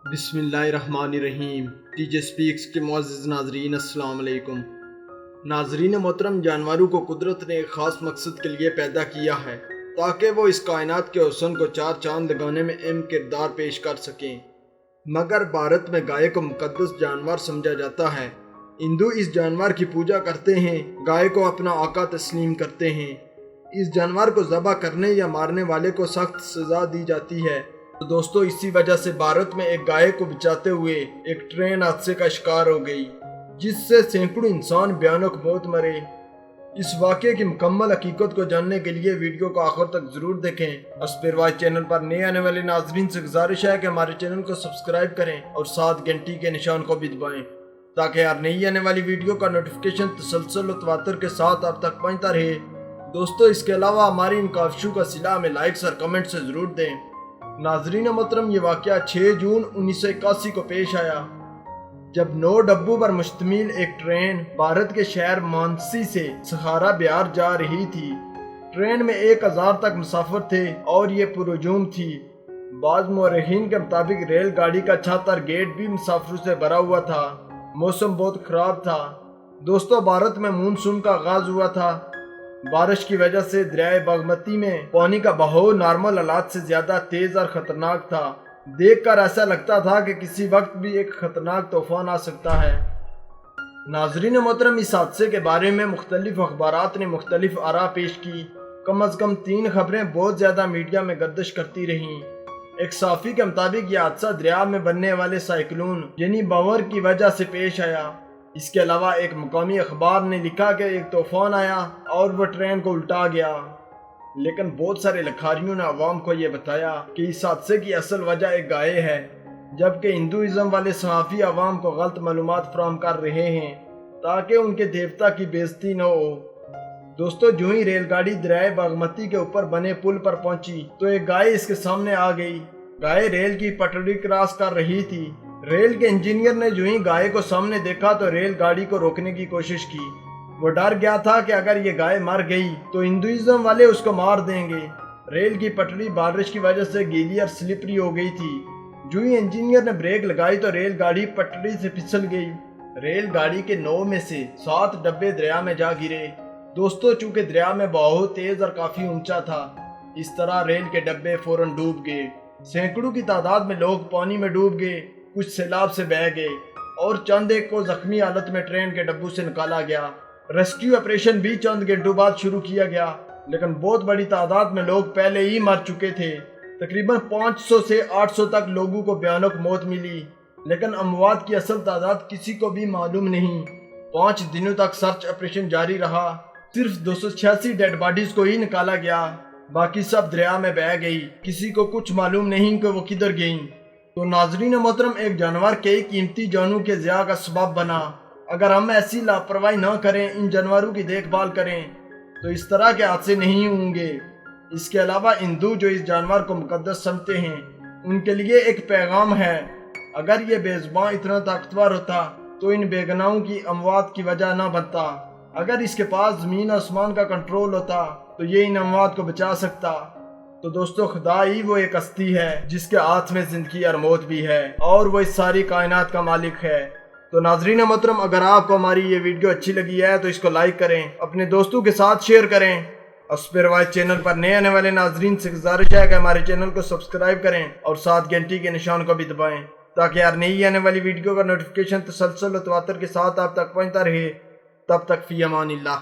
بسم اللہ الرحمن الرحیم۔ ٹی جے سپیکس کے معزز ناظرین، السلام علیکم۔ ناظرین محترم، جانوروں کو قدرت نے ایک خاص مقصد کے لیے پیدا کیا ہے تاکہ وہ اس کائنات کے حسن کو چار چاند لگانے میں اہم کردار پیش کر سکیں، مگر بھارت میں گائے کو مقدس جانور سمجھا جاتا ہے۔ ہندو اس جانور کی پوجا کرتے ہیں، گائے کو اپنا آقا تسلیم کرتے ہیں۔ اس جانور کو ذبح کرنے یا مارنے والے کو سخت سزا دی جاتی ہے۔ تو دوستو، اسی وجہ سے بھارت میں ایک گائے کو بچاتے ہوئے ایک ٹرین حادثے کا شکار ہو گئی، جس سے سینکڑوں انسان بھیانک موت مرے۔ اس واقعے کی مکمل حقیقت کو جاننے کے لیے ویڈیو کو آخر تک ضرور دیکھیں۔ اسپیر وائز چینل پر نئے آنے والے ناظرین سے گزارش ہے کہ ہمارے چینل کو سبسکرائب کریں اور ساتھ گھنٹی کے نشان کو بھی دبائیں تاکہ ہر نئی آنے والی ویڈیو کا نوٹیفیکیشن تسلسل و تواتر کے ساتھ آپ تک پہنچتا رہے۔ دوستو، اس کے علاوہ ہماری ان کاوشوں کا صلہ ہمیں لائکس اور کمنٹ سے ضرور دیں۔ ناظرین محترم، یہ واقعہ 6 جون 1981 کو پیش آیا، جب 9 ڈبوں پر مشتمل ایک ٹرین بھارت کے شہر مانسی سے سہارا بہار جا رہی تھی۔ ٹرین میں 1000 تک مسافر تھے اور یہ پرہجوم تھی۔ بعض مورخین کے مطابق ریل گاڑی کا چھاتر گیٹ بھی مسافروں سے بھرا ہوا تھا۔ موسم بہت خراب تھا۔ دوستو، بھارت میں مونسون کا آغاز ہوا تھا۔ بارش کی وجہ سے دریائے باگمتی میں پانی کا بہاؤ نارمل حالات سے زیادہ تیز اور خطرناک تھا۔ دیکھ کر ایسا لگتا تھا کہ کسی وقت بھی ایک خطرناک طوفان آ سکتا ہے۔ ناظرین محترم، اس حادثے کے بارے میں مختلف اخبارات نے مختلف آراء پیش کی۔ کم از کم 3 خبریں بہت زیادہ میڈیا میں گردش کرتی رہیں۔ ایک صحافی کے مطابق یہ حادثہ دریا میں بننے والے سائیکلون یعنی بور کی وجہ سے پیش آیا۔ اس کے علاوہ ایک مقامی اخبار نے لکھا کہ ایک طوفان آیا اور وہ ٹرین کو الٹا گیا، لیکن بہت سارے لکھاریوں نے عوام کو یہ بتایا کہ اس حادثے کی اصل وجہ ایک گائے ہے، جبکہ ہندوازم والے صحافی عوام کو غلط معلومات فراہم کر رہے ہیں تاکہ ان کے دیوتا کی بے عزتی نہ ہو۔ دوستو، جو ہی ریل گاڑی دریائے باگمتی کے اوپر بنے پل پر پہنچی تو ایک گائے اس کے سامنے آ گئی۔ گائے ریل کی پٹڑی کراس کر رہی تھی۔ ریل کے انجینئر نے جو ہی گائے کو سامنے دیکھا تو ریل گاڑی کو روکنے کی کوشش کی۔ وہ ڈر گیا تھا کہ اگر یہ گائے مر گئی تو ہندوازم والے اس کو مار دیں گے۔ ریل کی پٹڑی بارش کی وجہ سے گیلی اور سلپری ہو گئی تھی۔ جو ہی انجینئر نے بریک لگائی تو ریل گاڑی پٹڑی سے پھسل گئی۔ ریل گاڑی کے 9 میں سے 7 ڈبے دریا میں جا گرے۔ دوستو، چونکہ دریا میں بہاؤ تیز اور کافی اونچا تھا، اس طرح ریل کے ڈبے فوراً ڈوب گئے۔ سینکڑوں کی تعداد میں لوگ پانی میں ڈوب گئے، کچھ سیلاب سے بہہ گئے اور چند ایک کو زخمی حالت میں ٹرین کے ڈبوں سے نکالا گیا۔ ریسکیو آپریشن بھی چند گھنٹوں بعد شروع کیا گیا، لیکن بہت بڑی تعداد میں لوگ پہلے ہی مر چکے تھے۔ تقریباً 500 سے 800 تک لوگوں کو بھیانک موت ملی، لیکن اموات کی اصل تعداد کسی کو بھی معلوم نہیں۔ 5 دنوں تک سرچ آپریشن جاری رہا۔ صرف 286 ڈیڈ باڈیز کو ہی نکالا گیا، باقی سب دریا میں بہہ گئی۔ کسی کو کچھ معلوم نہیں کہ وہ کدھر گئیں۔ تو ناظرین محترم، ایک جانور کئی قیمتی جانوں کے ضیاع کا سبب بنا۔ اگر ہم ایسی لاپرواہی نہ کریں، ان جانوروں کی دیکھ بھال کریں، تو اس طرح کے حادثے نہیں ہوں گے۔ اس کے علاوہ ہندو جو اس جانور کو مقدس سمجھتے ہیں، ان کے لیے ایک پیغام ہے۔ اگر یہ بے زبان اتنا طاقتور ہوتا تو ان بے گناہوں کی اموات کی وجہ نہ بنتا۔ اگر اس کے پاس زمین و آسمان کا کنٹرول ہوتا تو یہ ان اموات کو بچا سکتا۔ تو دوستو، خدا ہی وہ ایک ہستی ہے جس کے ہاتھ میں زندگی اور موت بھی ہے، اور وہ اس ساری کائنات کا مالک ہے۔ تو ناظرین محترم، اگر آپ کو ہماری یہ ویڈیو اچھی لگی ہے تو اس کو لائک کریں، اپنے دوستوں کے ساتھ شیئر کریں۔ اسپیر وائز چینل پر نئے آنے والے ناظرین سے گزارش ہے کہ ہمارے چینل کو سبسکرائب کریں اور ساتھ گھنٹی کے نشان کو بھی دبائیں تاکہ ہر نئی آنے والی ویڈیو کا نوٹیفیکیشن تسلسل و تواتر کے ساتھ آپ تک پہنچتا رہے۔ تب تک فی امان اللہ۔